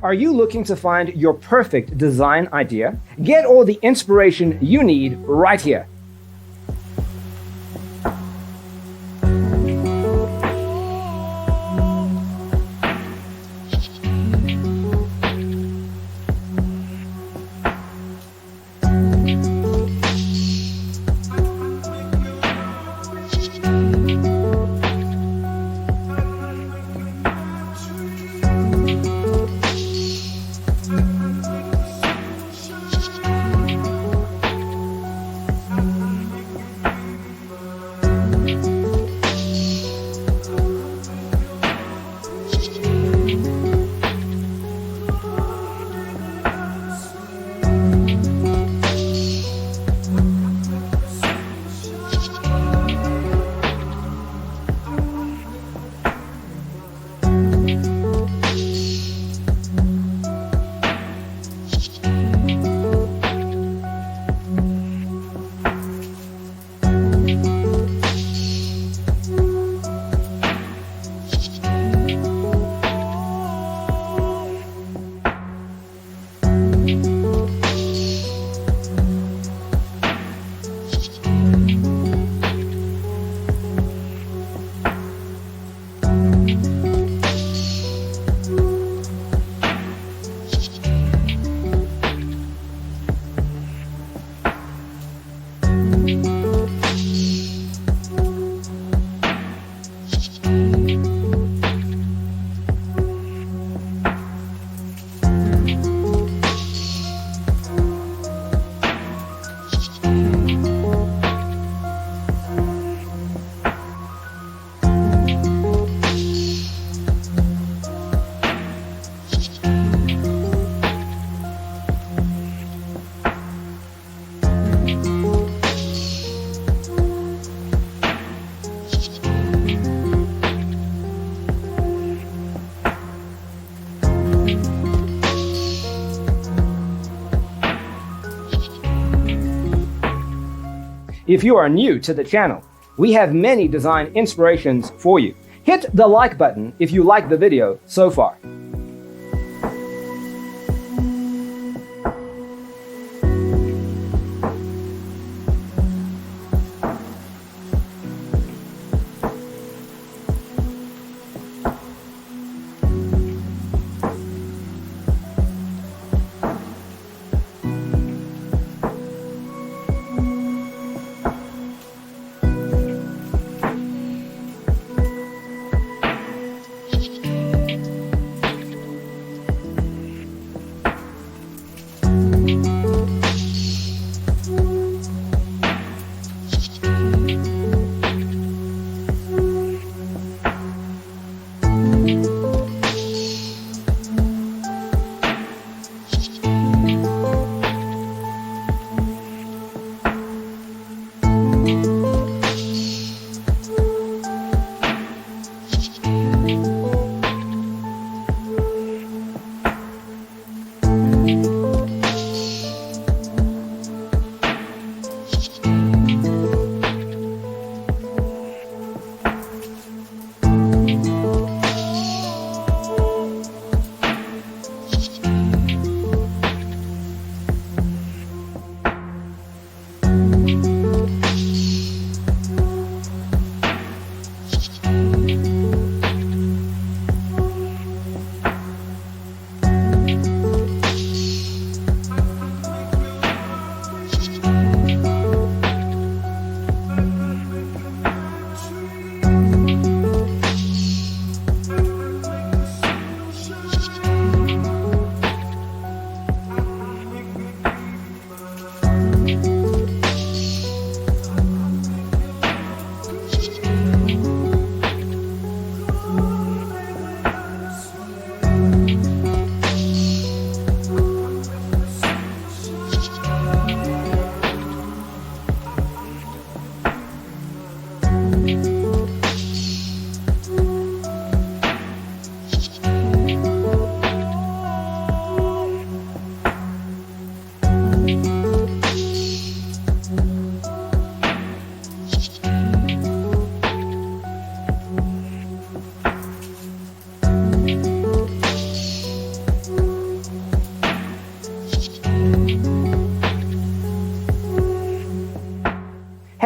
Are you looking to find your perfect design idea? Get all the inspiration you need right here. If you are new to the channel, we have many design inspirations for you. Hit the like button if you like the video so far.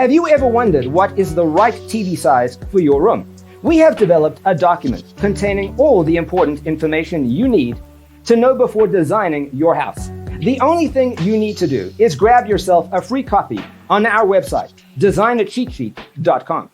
Have you ever wondered what is the right TV size for your room? We have developed a document containing all the important information you need to know before designing your house. The only thing you need to do is grab yourself a free copy on our website, designacheatsheet.com.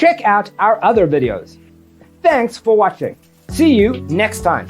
Check out our other videos. Thanks for watching. See you next time.